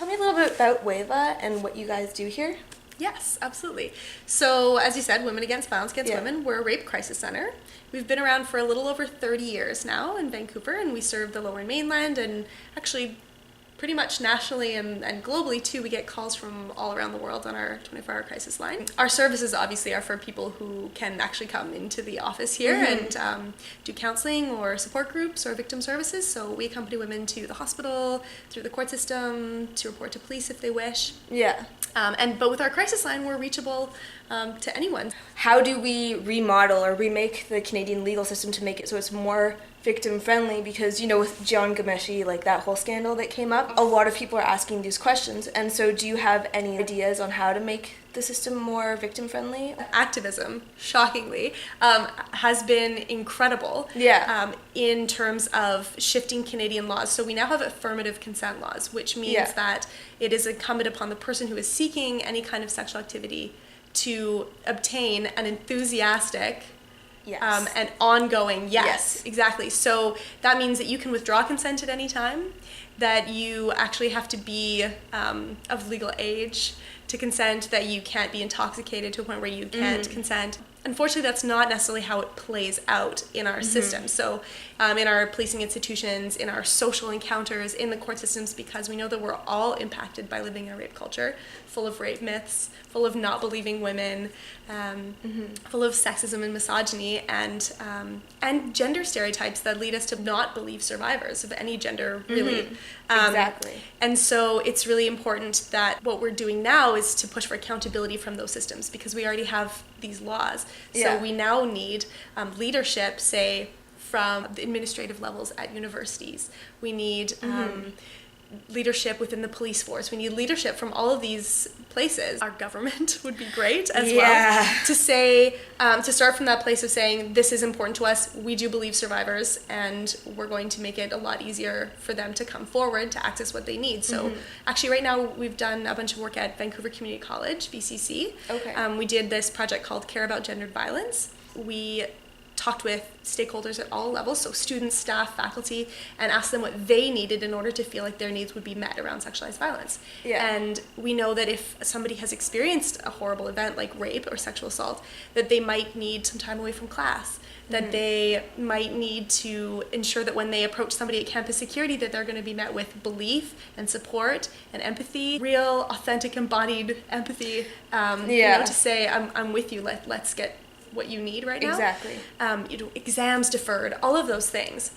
tell me a little bit about WAVAW and what you guys do here? Yes, absolutely. So, as you said, Women Against Violence Against Women, we're a rape crisis center. We've been around for a little over 30 years now in Vancouver, and we serve the Lower Mainland and actually pretty much nationally and globally too. We get calls from all around the world on our 24-hour crisis line. Our services obviously are for people who can actually come into the office here and do counseling or support groups or victim services. So we accompany women to the hospital, through the court system, to report to police if they wish. Yeah. But with our crisis line, we're reachable to anyone. How do we remodel or remake the Canadian legal system to make it so it's more victim friendly? Because, you know, with John Ghomeshi, like that whole scandal that came up, a lot of people are asking these questions. And so do you have any ideas on how to make the system more victim friendly? Activism, shockingly, has been incredible in terms of shifting Canadian laws. So we now have affirmative consent laws, which means that it is incumbent upon the person who is seeking any kind of sexual activity to obtain an enthusiastic and ongoing yes, exactly. So that means that you can withdraw consent at any time, that you actually have to be of legal age to consent, that you can't be intoxicated to a point where you can't consent. Unfortunately, that's not necessarily how it plays out in our system. So in our policing institutions, in our social encounters, in the court systems, because we know that we're all impacted by living in a rape culture, full of rape myths, full of not believing women, full of sexism and misogyny, and gender stereotypes that lead us to not believe survivors of any gender, really. Exactly. And so it's really important that what we're doing now is to push for accountability from those systems, because we already have these laws. So we now need leadership, say, from the administrative levels at universities. We need leadership within the police force. We need leadership from all of these places. Our government would be great as well to say, to start from that place of saying, this is important to us, we do believe survivors, and we're going to make it a lot easier for them to come forward to access what they need. So actually right now we've done a bunch of work at Vancouver Community College, VCC. We did this project called Care About Gendered Violence. We talked with stakeholders at all levels, so students, staff, faculty, and asked them what they needed in order to feel like their needs would be met around sexualized violence. And we know that if somebody has experienced a horrible event like rape or sexual assault, that they might need some time away from class, that they might need to ensure that when they approach somebody at campus security that they're going to be met with belief and support and empathy, real, authentic, embodied empathy, you know, to say, I'm with you, let's get what you need right now. Exactly. You know, exams deferred, all of those things.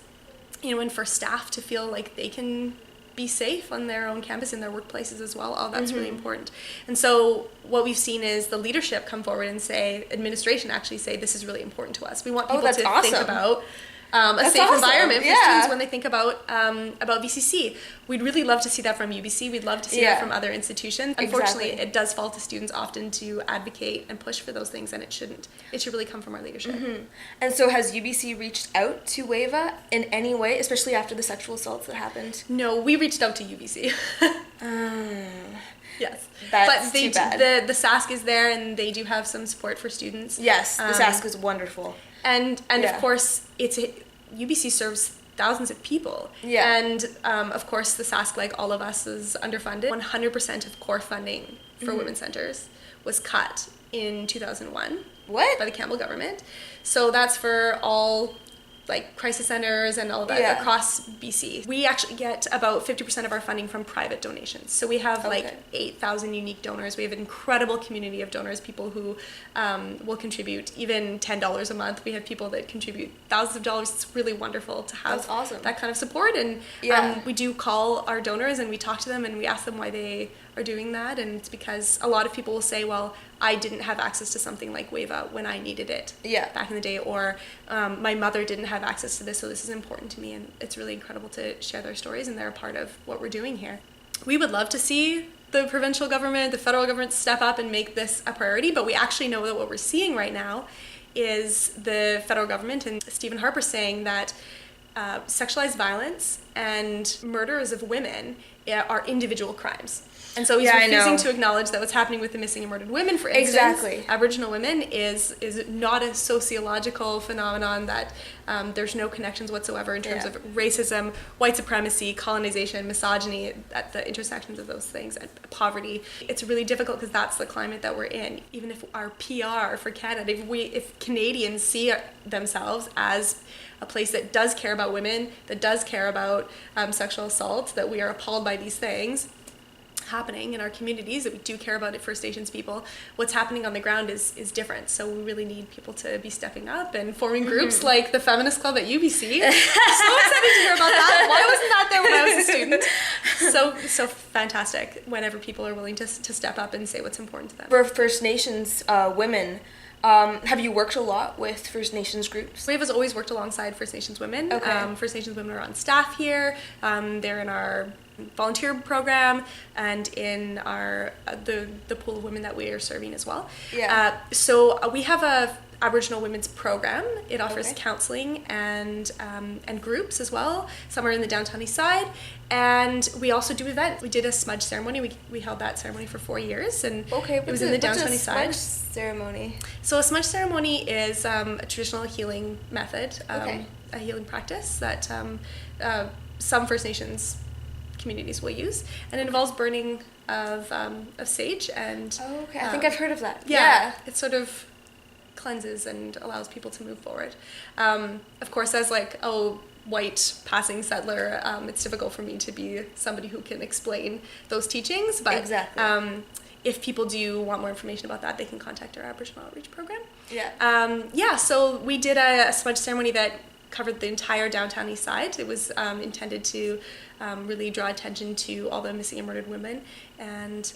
You know, and for staff to feel like they can be safe on their own campus, in their workplaces as well, all that's really important. And so what we've seen is the leadership come forward and say, administration actually say, this is really important to us. We want people to think about a safe environment for students when they think about VCC. We'd really love to see that from UBC. We'd love to see that from other institutions. Unfortunately, it does fall to students often to advocate and push for those things, and it shouldn't. It should really come from our leadership. And so has UBC reached out to WAVAW in any way, especially after the sexual assaults that happened? No, we reached out to UBC. Yes, that's but they too bad. The SASC is there, and they do have some support for students. Yes, the SASC is wonderful. And of course, UBC serves thousands of people. And of course, the SASC, like all of us, is underfunded. 100% of core funding for women's centers was cut in 2001. What? By the Campbell government. So that's for all like crisis centers and all that across BC. We actually get about 50% of our funding from private donations. So we have like 8,000 unique donors. We have an incredible community of donors, people who will contribute even $10 a month. We have people that contribute thousands of dollars. It's really wonderful to have that kind of support. And we do call our donors and we talk to them and we ask them why they are doing that. And it's because a lot of people will say, well, I didn't have access to something like WAVAW when I needed it back in the day, or my mother didn't have access to this, so this is important to me. And it's really incredible to share their stories, and they're a part of what we're doing here. We would love to see the provincial government, the federal government step up and make this a priority, but we actually know that what we're seeing right now is the federal government and Stephen Harper saying that sexualized violence and murders of women are individual crimes. And so he's refusing to acknowledge that what's happening with the missing and murdered women, for instance, Aboriginal women, is not a sociological phenomenon, that there's no connections whatsoever in terms of racism, white supremacy, colonization, misogyny, at the intersections of those things, and poverty. It's really difficult because that's the climate that we're in. Even if our PR for Canada, if Canadians see themselves as a place that does care about women, that does care about sexual assault, that we are appalled by these things happening in our communities, that we do care about it, First Nations people, what's happening on the ground is different. So we really need people to be stepping up and forming groups like the Feminist Club at UBC. I'm so excited to hear about that. Why wasn't that there when I was a student? So fantastic whenever people are willing to step up and say what's important to them. For First Nations women, have you worked a lot with First Nations groups? WAVAW has always worked alongside First Nations women. Okay. First Nations women are on staff here. They're in our volunteer program and in our the pool of women that we are serving as well. So we have a Aboriginal women's program. It offers counseling and groups as well. Some are in the downtown east side, and we also do events. We did a smudge ceremony. We held that ceremony for 4 years, and it was in the downtown east side. Ceremony. So a smudge ceremony is a traditional healing method, a healing practice that some First Nations communities will use, and it involves burning of sage and. I think I've heard of that. It sort of cleanses and allows people to move forward. Of course, as white passing settler, it's difficult for me to be somebody who can explain those teachings, but if people do want more information about that, they can contact our Aboriginal Outreach Program. So we did a smudge ceremony that covered the entire downtown east side. It was intended to really draw attention to all the missing and murdered women, and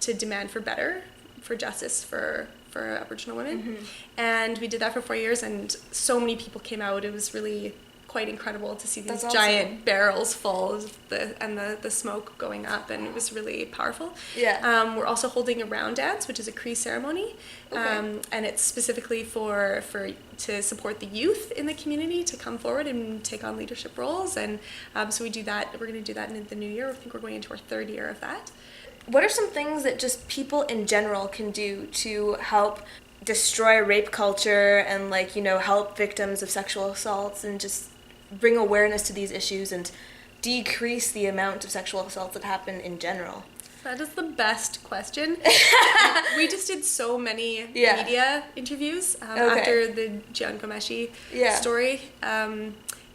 to demand for justice for Aboriginal women. And we did that for 4 years, and so many people came out. It was really quite incredible to see these giant barrels full of the smoke going up, and it was really powerful. We're also holding a round dance, which is a Cree ceremony, and it's specifically to support the youth in the community to come forward and take on leadership roles, and so we do that. We're going to do that in the new year. I think we're going into our 3rd year of that. What are some things that just people in general can do to help destroy rape culture and help victims of sexual assaults and just bring awareness to these issues and decrease the amount of sexual assaults that happen in general? That is the best question. We just did so many media interviews after the Jian Gomeshi story,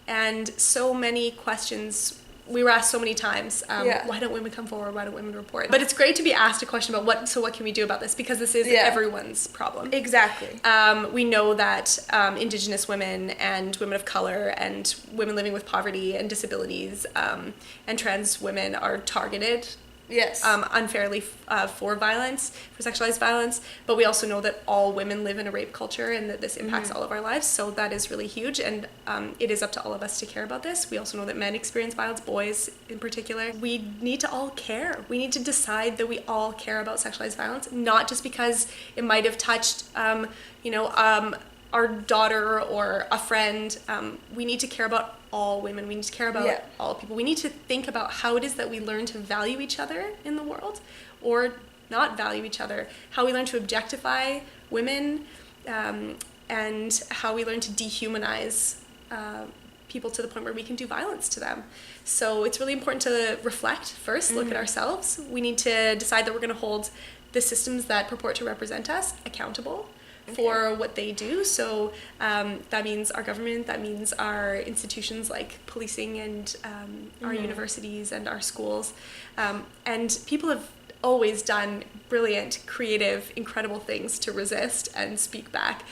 and so many questions. We were asked so many times, why don't women come forward? Why don't women report? But it's great to be asked a question about what can we do about this, because this is everyone's problem. Exactly. We know that Indigenous women and women of color and women living with poverty and disabilities and trans women are targeted unfairly for sexualized violence, but we also know that all women live in a rape culture and that this impacts all of our lives, so that is really huge, and it is up to all of us to care about this. We also know that men experience violence, boys in particular. We need to all care. We need to decide that we all care about sexualized violence, not just because it might have touched our daughter or a friend. We need to care about all women. We need to care about all people. We need to think about how it is that we learn to value each other in the world, or not value each other, how we learn to objectify women, and how we learn to dehumanize people to the point where we can do violence to them. So it's really important to reflect first, look at ourselves. We need to decide that we're going to hold the systems that purport to represent us accountable for what they do. So that means our government, that means our institutions like policing and our universities and our schools. And people have always done brilliant, creative, incredible things to resist and speak back.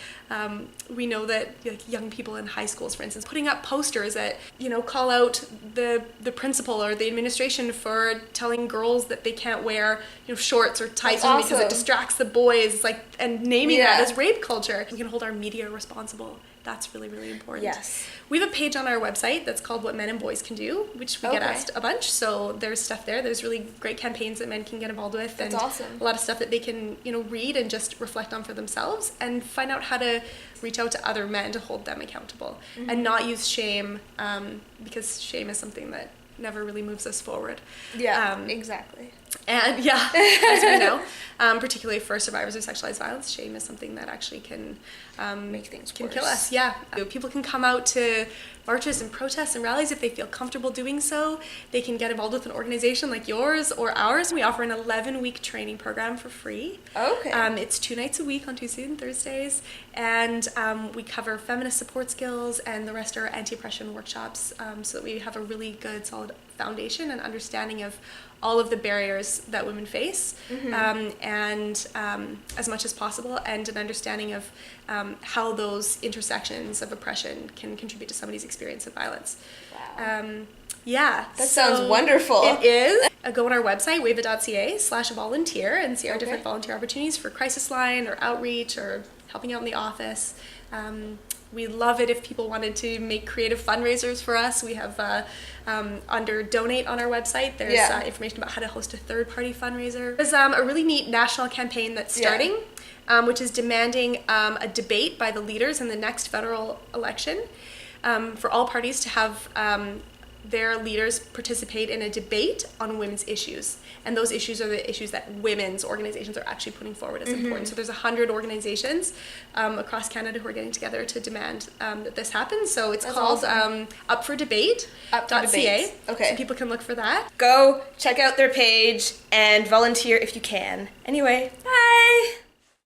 We know that young people in high schools, for instance, putting up posters that call out the principal or the administration for telling girls that they can't wear shorts or tights because it distracts the boys, and naming that as rape culture. We can hold our media responsible That's really, really important. Yes. We have a page on our website that's called What Men and Boys Can Do, which we get asked a bunch. So there's stuff there. There's really great campaigns that men can get involved with. That's and awesome. A lot of stuff that they can, read and just reflect on for themselves and find out how to reach out to other men to hold them accountable and not use shame, because shame is something that never really moves us forward. Yeah, exactly. And as we know, particularly for survivors of sexualized violence, shame is something that actually can make things can worse. kill us. Yeah, people can come out to marches and protests and rallies if they feel comfortable doing so. They can get involved with an organization like yours or ours. We offer an 11-week training program for free. Okay. It's 2 nights a week on Tuesdays and Thursdays, and we cover feminist support skills, and the rest are anti-oppression workshops, so that we have a really good, solid foundation and understanding of all of the barriers that women face, and as much as possible, and an understanding of how those intersections of oppression can contribute to somebody's experience of violence. Wow. That sounds wonderful. It is. Go on our website, wava.ca/volunteer, and see our different volunteer opportunities for crisis line or outreach or helping out in the office. We love it if people wanted to make creative fundraisers for us. We have under donate on our website, there's information about how to host a third-party fundraiser. There's a really neat national campaign that's starting, which is demanding a debate by the leaders in the next federal election, for all parties to have their leaders participate in a debate on women's issues. And those issues are the issues that women's organizations are actually putting forward as important. So there's 100 organizations across Canada who are getting together to demand that this happens. So it's called Up for Debate. Up.ca. Okay. So people can look for that. Go check out their page and volunteer if you can. Anyway, bye!